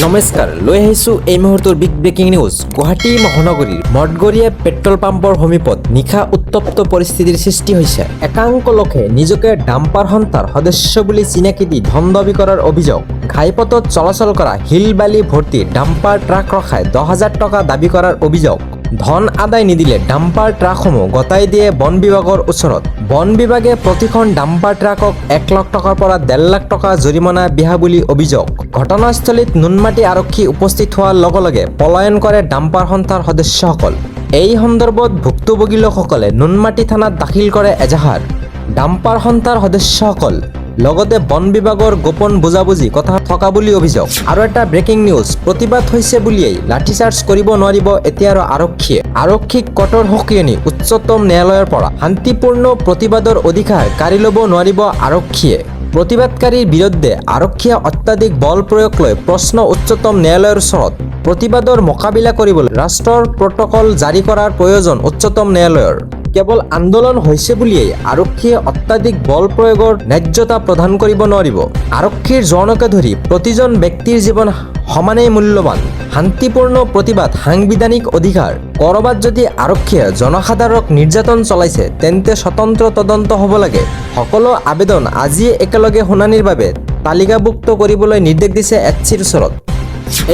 নমস্কাৰ লৈ আহিছোঁ এই মুহূৰ্তৰ বিগ ব্ৰেকিং নিউজ। গুৱাহাটী মহানগৰীৰ মঠগৰীয়া পেট্ৰল পাম্পৰ সমীপত নিশা উত্তপ্ত পৰিস্থিতিৰ সৃষ্টি হৈছে। একাংশ লোকে নিজকে ডাম্পাৰ সন্থাৰ সদস্য বুলি চিনাকি দি ধন দাবী কৰাৰ অভিযোগ। ঘাইপথত চলাচল কৰা শিল বালি ভৰ্তি ডাম্পাৰ ট্ৰাক ৰখাই 10,000 টকা দাবী কৰাৰ অভিযোগ। ধন আদায় নিদিলে ডাম্পাৰ ট্ৰাকসমূহ গতাই দিয়ে বন বিভাগৰ ওচৰত। বন বিভাগে প্ৰতিখন ডাম্পাৰ ট্ৰাকক 1 লাখ টকাৰ পৰা 1.5 লাখ টকা জৰিমনা বিহা বুলি অভিযোগ। ঘটনাস্থলীত নুনমাটি আৰক্ষী উপস্থিত হোৱাৰ লগে লগে পলায়ন কৰে ডাম্পাৰ সন্থাৰ সদস্যসকল। এই সন্দৰ্ভত ভুক্তভোগী লোকসকলে নুনমাটি থানাত দাখিল কৰে এজাহাৰ। ডাম্পাৰ সন্থাৰ সদস্যসকল লগতে বন বিভাগৰ গোপন বুজাবুজি কথা থকা বুলি অভিযোগ। আৰু এটা ব্ৰেকিং নিউজ, প্ৰতিবাদ হৈছে বুলিয়েই লাঠিচাৰ্জ কৰিব নোৱাৰিব এতিয়া আৰু আৰক্ষীয়ে। আৰক্ষীক কঠোৰ সকিয়নি উচ্চতম ন্যায়ালয়ৰ পৰা। শান্তিপূৰ্ণ প্ৰতিবাদৰ অধিকাৰ কাঢ়ি ল'ব নোৱাৰিব আৰক্ষীয়ে। প্ৰতিবাদকাৰীৰ বিৰুদ্ধে আৰক্ষীয়ে অত্যাধিক বল প্ৰয়োগ লৈ প্ৰশ্ন উচ্চতম ন্যায়ালয়ৰ ওচৰত। প্ৰতিবাদৰ মোকাবিলা কৰিবলৈ ৰাষ্ট্ৰৰ প্ৰট'কল জাৰি কৰাৰ প্ৰয়োজন উচ্চতম ন্যায়ালয়ৰ। কেৱল আন্দোলন হৈছে বুলিয়েই আৰক্ষীয়ে অত্যাধিক বল প্ৰয়োগৰ ন্যায্যতা প্ৰদান কৰিব নোৱাৰিব। আৰক্ষীৰ জনকে ধৰি প্ৰতিজন ব্যক্তিৰ জীৱন সমানেই মূল্যৱান। শান্তিপূৰ্ণ প্ৰতিবাদ সাংবিধানিক অধিকাৰ। ক'ৰবাত যদি আৰক্ষীয়ে জনসাধাৰণক নিৰ্যাতন চলাইছে তেন্তে স্বতন্ত্ৰ তদন্ত হ'ব লাগে। সকলো আবেদন আজিয়ে একেলগে শুনানিৰ বাবে তালিকাভুক্ত কৰিবলৈ নিৰ্দেশ দিছে এছচিৰ ওচৰত।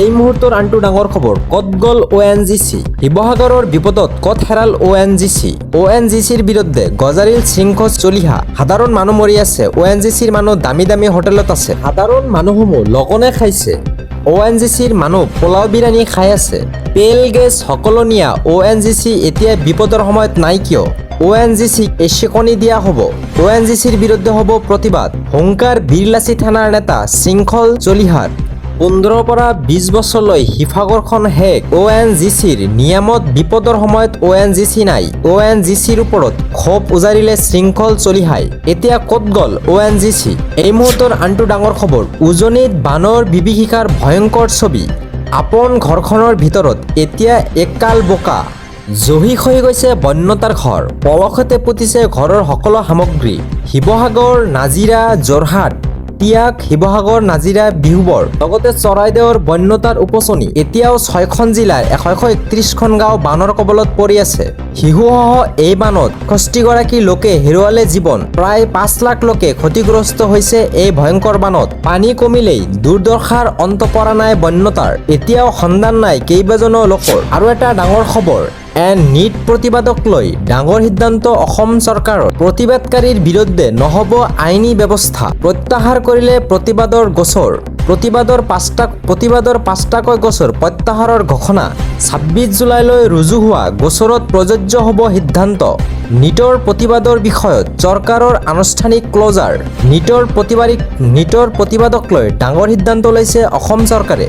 এই মুহূৰ্তৰ আনটো ডাঙৰ খবৰ, ক'ত গ'ল ONGC? শিৱসাগৰৰ বিপদত ক'ত হেৰাল ONGC? ONGCৰ বিৰুদ্ধে গজাৰিল শৃংখল চলিহা। সাধাৰণ মানুহ মৰি আছে, ONGCৰ মানুহ দামী দামী হোটেলত আছে। সাধাৰণ মানুহসমূহ লগনে খাইছে। ONGCৰ মানুহ পোলাও বিৰিয়ানী খাই আছে। তেল গেছ সকলো নিয়া ONGC এতিয়া বিপদৰ সময়ত নাই কিয়? ONGCক এচিকনি দিয়া হ'ব। ONGCৰ বিৰুদ্ধে হ'ব প্ৰতিবাদ। হুংকাৰ বীৰলাচি থানাৰ নেতা শৃংখল চলিহাৰ। 15 পৰা 20 বছৰলৈ শিৱসাগৰখন শেষ। ONGCৰ নিয়মত বিপদৰ সময়ত ONGC নাই। ONGCৰ ওপৰত ক্ষোভ উজাৰিলে শৃংখল চলিহাই। এতিয়া ক'ত গ'ল ONGC? এই মুহূৰ্তৰ আনটো ডাঙৰ খবৰ, উজনিত বানৰ বিভীষিকাৰ ভয়ংকৰ ছবি। আপোন ঘৰখনৰ ভিতৰত এতিয়া একাল বোকা। জহি হৈ গৈছে বন্যতাৰ ঘৰ। পলসতে পুতিছে ঘৰৰ সকলো সামগ্ৰী। শিৱসাগৰ, নাজিৰা, যোৰহাট, টিয়াক, শিৱসাগৰ, নাজিৰা, বিহুবৰ লগতে চৰাইদেউৰ বন্যতাৰ উপচনি। এতিয়াও 6খন জিলাৰ 131খন গাঁও বানৰ কবলত পৰি আছে। শিশুসহ এই বানত 61 গৰাকী লোকে হেৰুৱালে জীৱন। প্ৰায় 5 লাখ লোকে ক্ষতিগ্ৰস্ত হৈছে এই ভয়ংকৰ বানত। পানী কমিলেই দুৰ্দশাৰ অন্ত পৰা নাই বন্যতাৰ। এতিয়াও সন্ধান নাই কেইবাজনো লোকৰ। আৰু এটা ডাঙৰ খবৰ, নিট প্ৰতিবাদক লৈ ডাঙৰ সিদ্ধান্ত অসম চৰকাৰৰ। প্ৰতিবাদকাৰীৰ বিৰুদ্ধে নহ'ব আইনী ব্যৱস্থা। প্ৰত্যাহাৰ কৰিলে প্ৰতিবাদৰ গোচৰ। প্ৰতিবাদৰ 5টাকৈ গোচৰ প্ৰত্যাহাৰৰ ঘোষণা। 26 জুলাইলৈ ৰুজু হোৱা গোচৰত প্ৰযোজ্য হ'ব সিদ্ধান্ত। নিটৰ প্ৰতিবাদৰ বিষয়ত চৰকাৰৰ আনুষ্ঠানিক ক্লজাৰ। নিটৰ প্ৰতিবাদক লৈ ডাঙৰ সিদ্ধান্ত লৈছে অসম চৰকাৰে।